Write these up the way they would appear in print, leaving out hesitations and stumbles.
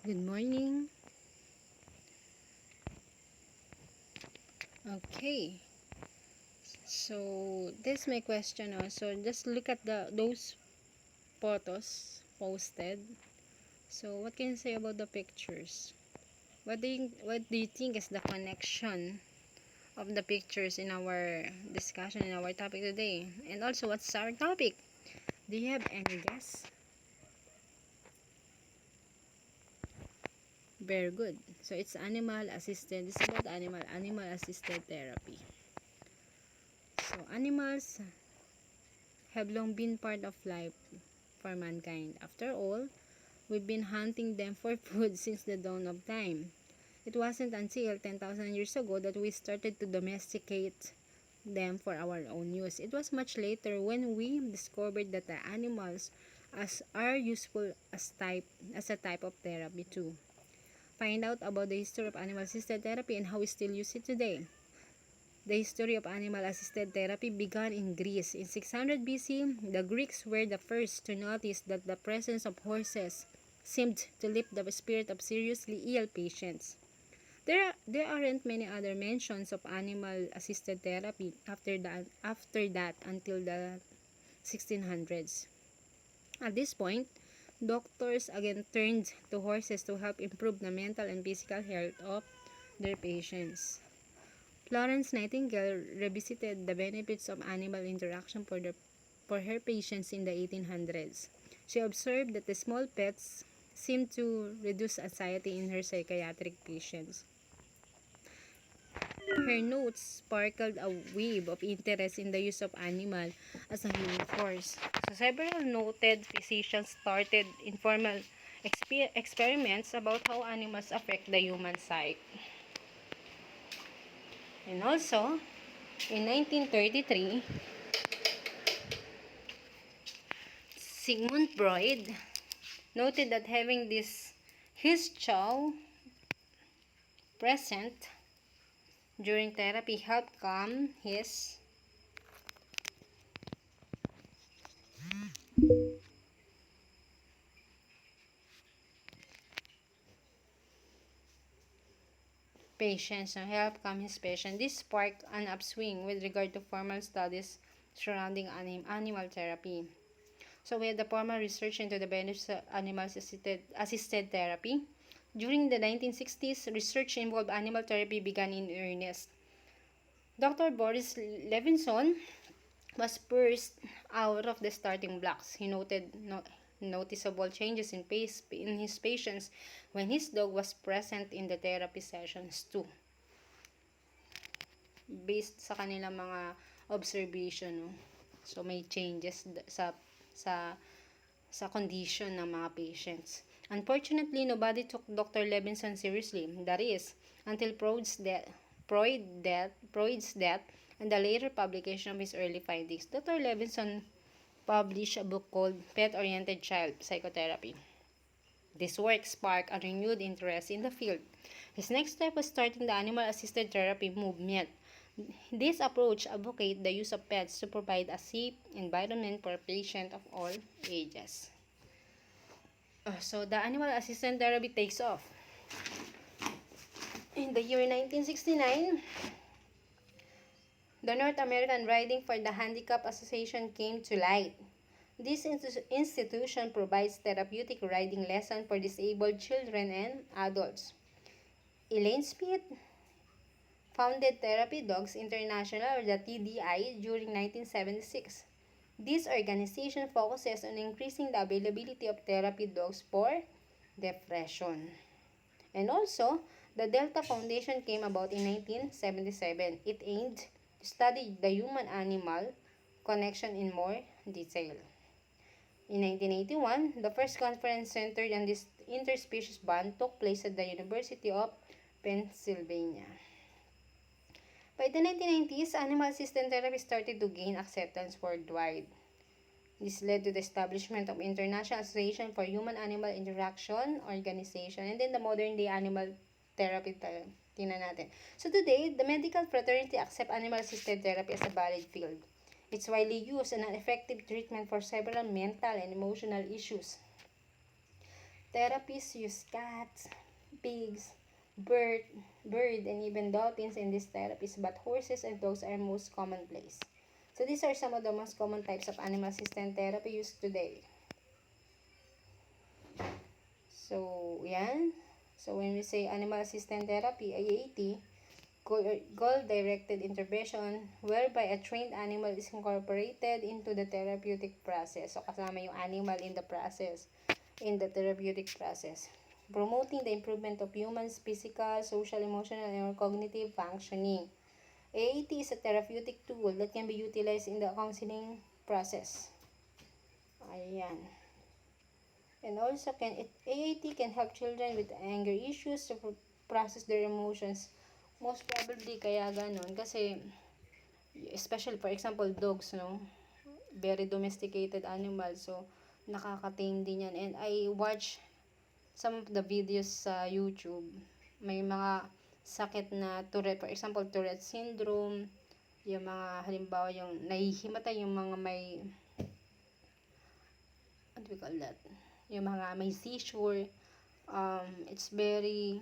Good morning. Okay. So, this is my question also. Just look at those photos posted. So, what can you say about the pictures? What do you think is the connection of the pictures in our discussion in our topic today? And also, what's our topic? Do you have any guess? Very good. So, it's animal assisted. This is about animal assisted therapy. So, animals have long been part of life for mankind. After all, we've been hunting them for food since the dawn of time. It wasn't until 10,000 years ago that we started to domesticate them for our own use. It was much later when we discovered that the animals are useful as a type of therapy too. Find out about the history of animal-assisted therapy and how we still use it today. The history of animal-assisted therapy began in Greece. In 600 BC, the Greeks were the first to notice that the presence of horses seemed to lift the spirit of seriously ill patients. There aren't many other mentions of animal-assisted therapy after that until the 1600s. At this point, doctors again turned to horses to help improve the mental and physical health of their patients. Florence Nightingale revisited the benefits of animal interaction for her patients in the 1800s. She observed that the small pets seemed to reduce anxiety in her psychiatric patients. Her notes sparkled a wave of interest in the use of animal as a healing force. So several noted physicians started informal experiments about how animals affect the human psyche. And also, in 1933, Sigmund Freud noted that having his chow present during therapy helped calm his patients and help calm his patient. This sparked an upswing with regard to formal studies surrounding animal therapy. So we have the formal research into the benefits of animal-assisted therapy. During the 1960s, research involved animal therapy began in earnest. Dr. Boris Levinson was first out of the starting blocks. He noted noticeable changes in his patients when his dog was present in the therapy sessions too. Based sa kanilang mga observation, no? So may changes sa condition ng mga patients. Unfortunately, nobody took Dr. Levinson seriously. That is, until Freud's death and the later publication of his early findings. Dr. Levinson published a book called Pet-Oriented Child Psychotherapy. This work sparked a renewed interest in the field. His next step was starting the animal-assisted therapy movement. This approach advocates the use of pets to provide a safe environment for patients of all ages. So the animal-assisted therapy takes off. In the year 1969, the North American Riding for the Handicapped Association came to light. This institution provides therapeutic riding lessons for disabled children and adults. Elaine Smith founded Therapy Dogs International, or the TDI, during 1976. This organization focuses on increasing the availability of therapy dogs for depression. And also, the Delta Foundation came about in 1977. It aimed to study the human-animal connection in more detail. In 1981, the first conference centered on this interspecies bond took place at the University of Pennsylvania. By the 1990s, animal-assisted therapy started to gain acceptance worldwide. This led to the establishment of International Association for Human-Animal Interaction Organization, and then the modern-day animal therapy tingnan natin. So today, the medical fraternity accepts animal-assisted therapy as a valid field. It's widely used and an effective treatment for several mental and emotional issues. Therapists use cats, pigs, bird, and even dolphins in these therapies, but horses and dogs are most commonplace. So these are some of the most common types of animal assisted therapy used today. So, yan. So, when we say animal assisted therapy, AAT, goal-directed intervention whereby a trained animal is incorporated into the therapeutic process. So, kasama yung animal in the process, in the therapeutic process. Promoting the improvement of humans' physical, social, emotional, and cognitive functioning. AAT is a therapeutic tool that can be utilized in the counseling process. Ayan. And also, AAT can help children with anger issues to process their emotions. Most probably, kaya ganun. Kasi, especially, for example, dogs, no? Very domesticated animal. So, nakaka-tame din yan. And I watch some of the videos sa YouTube. May mga sakit na Tourette. For example, Tourette syndrome. Yung mga, halimbawa, yung nahihimatay, yung mga may, what do we call that? Yung mga may seizure. It's very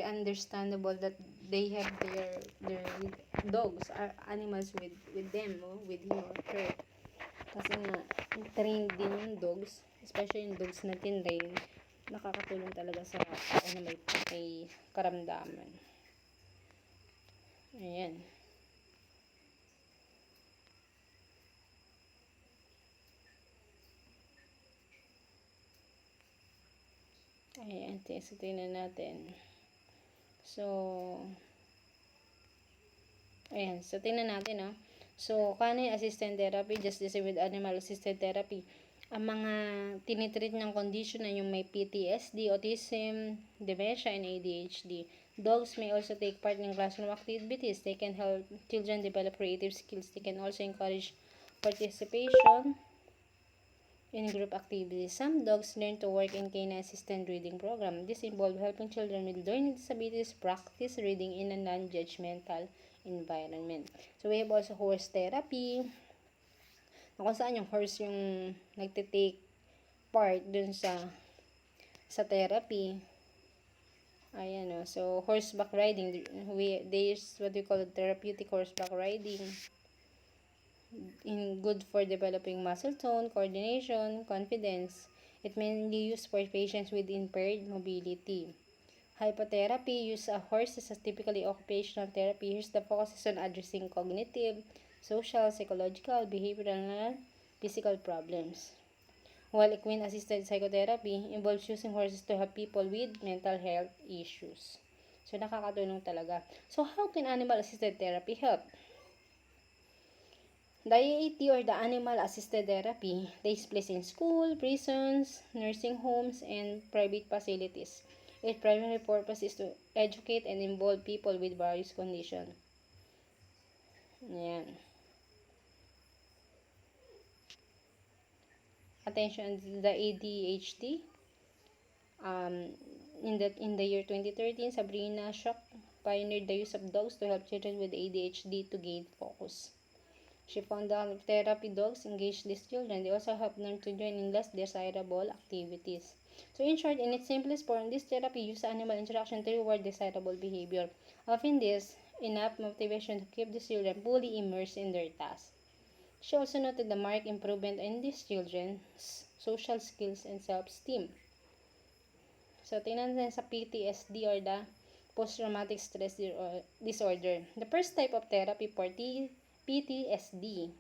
understandable that they have their dogs or animals with them, with him or her. Kasi nga, trained din yung dogs, especially yung dogs na tinrain, nakakatulong talaga sa tao na may karamdaman. Ayan. Ayan, so tingnan natin. So, ayan, so tingnan natin, no? So, canine assisted therapy, just the same with animal assisted therapy. Ang mga tinitreat ng condition na yung may PTSD, autism, dementia, and ADHD. Dogs may also take part in classroom activities. They can help children develop creative skills. They can also encourage participation in group activities. Some dogs learn to work in canine assisted reading program. This involves helping children with learning disabilities practice reading in a non-judgmental environment. So, we have also horse therapy. Kung saan yung horse yung nagtitake part dun sa therapy. Ayan o. So, horseback riding. There's what we call therapeutic horseback riding. Good for developing muscle tone, coordination, confidence. It mainly used for patients with impaired mobility. Hypotherapy use a horse as a typically occupational therapy. Here's the focus is on addressing cognitive, social, psychological, behavioral, and physical problems. While equine-assisted psychotherapy involves using horses to help people with mental health issues. So, nakakatulong talaga. So, how can animal-assisted therapy help? The AAT or the animal-assisted therapy takes place in school, prisons, nursing homes, and private facilities. Its primary purpose is to educate and involve people with various conditions. Ayan. Attention, the ADHD. In the year 2013, Sabrina Shock pioneered the use of dogs to help children with ADHD to gain focus. She found that therapy dogs engage these children. They also help them to join in less desirable activities. So in short, in its simplest form, this therapy uses animal interaction to reward desirable behavior. Often this, enough motivation to keep the children fully immersed in their task. She also noted the marked improvement in these children's social skills and self-esteem. So, tingnan natin sa PTSD or the post-traumatic stress disorder. The first type of therapy for PTSD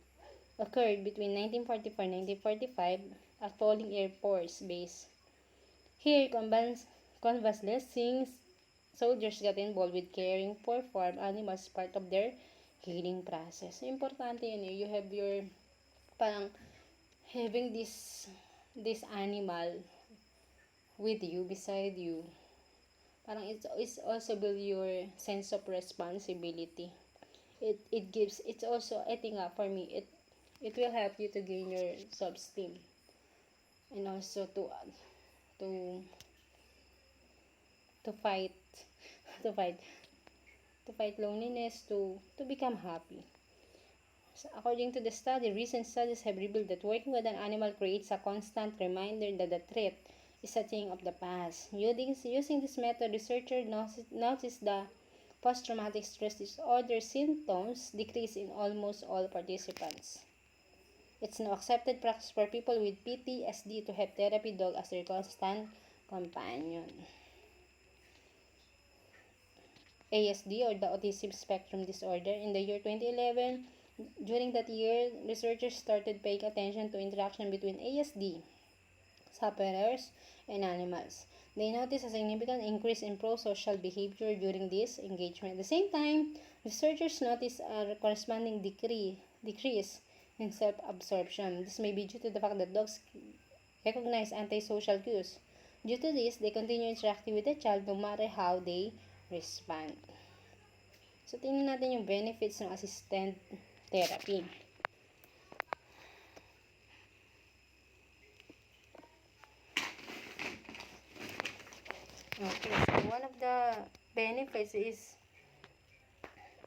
occurred between 1944 and 1945 at Pauling Air Force Base. Here, convalescing soldiers got involved with caring for farm animals as part of their healing process. So, importante yun eh. You have your, parang, having this animal with you, beside you. Parang it's also build your sense of responsibility. It's also, I think for me, it will help you to gain your self-esteem. And also to fight, to fight loneliness, to become happy. So according to the study, recent studies have revealed that working with an animal creates a constant reminder that the threat is a thing of the past. Using this method, researchers noticed the post-traumatic stress disorder symptoms decrease in almost all participants. It's now accepted practice for people with PTSD to have therapy dog as their constant companion. ASD, or the Autism Spectrum Disorder. In the year 2011, during that year, researchers started paying attention to interaction between ASD sufferers and animals. They noticed a significant increase in pro-social behavior during this engagement. At the same time, researchers noticed a corresponding decrease in self-absorption. This may be due to the fact that dogs recognize antisocial cues. Due to this, they continue interacting with the child no matter how they respond. So, tingnan natin yung benefits ng assisted therapy. Okay, so one of the benefits is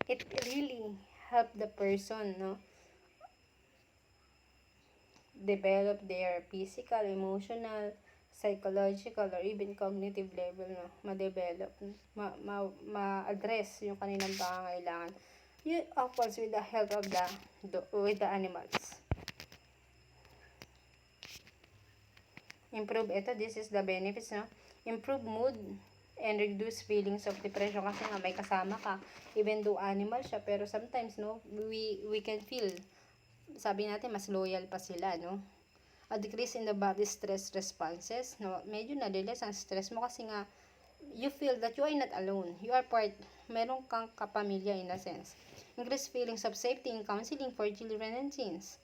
it really help the person, develop their physical, emotional, psychological, or even cognitive level, ma-develop, ma-address yung kanilang pangangailangan. Of course, with the help of with the animals. This is the benefits, improve mood and reduce feelings of depression kasi nga may kasama ka, even though animal siya, pero sometimes, we can feel, sabi natin, mas loyal pa sila, A decrease in the body stress responses, medyo na-release ang stress mo kasi nga, you feel that you are not alone. You are meron kang kapamilya in a sense. Increased feelings of safety in counseling for children and teens.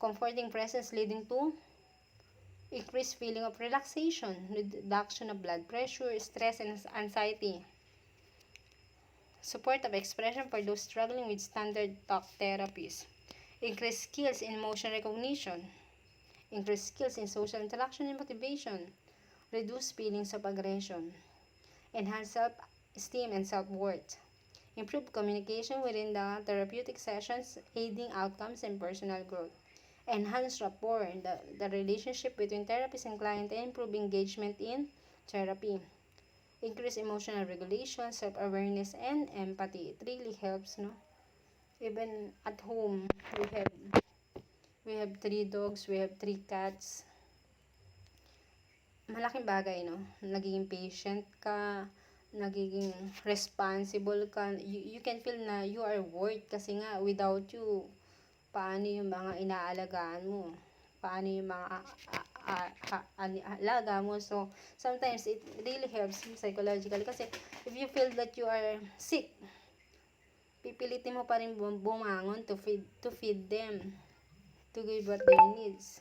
Comforting presence leading to increased feeling of relaxation, reduction of blood pressure, stress, and anxiety. Support of expression for those struggling with standard talk therapies. Increased skills in emotion recognition. Increased skills in social interaction and motivation. Reduce feelings of aggression. Enhance self-esteem and self-worth. Improve communication within the therapeutic sessions, aiding outcomes and personal growth. Enhance rapport, the relationship between therapist and client, and improve engagement in therapy. Increase emotional regulation, self-awareness, and empathy. It really helps, Even at home, we have 3 dogs, we have 3 cats. Malaking bagay, Nagiging patient ka, nagiging responsible ka. You can feel na you are worth kasi nga without you, paano yung mga inaalagaan mo? Paano yung mga alaga mo? So, sometimes it really helps psychologically kasi if you feel that you are sick, pipilitin mo pa rin bumangon to feed them, to give what their needs.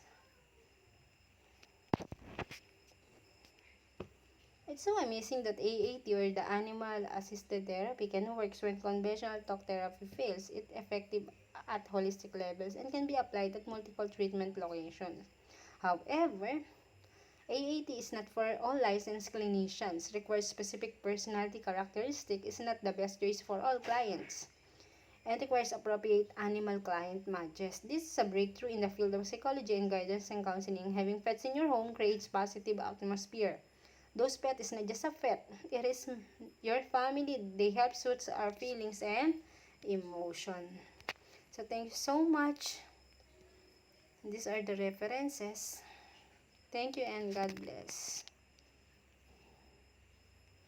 It's so amazing that AAT, or the Animal Assisted Therapy, can work when conventional talk therapy fails. It's effective at holistic levels and can be applied at multiple treatment locations. However, AAT is not for all licensed clinicians, requires specific personality characteristic, is not the best choice for all clients, and requires appropriate animal client matches. This is a breakthrough in the field of psychology and guidance and counseling. Having pets in your home creates positive atmosphere. Those pets is not just a pet, it is your family. They help soothe our feelings and emotion. So thank you so much. These are the references. Thank you and God bless.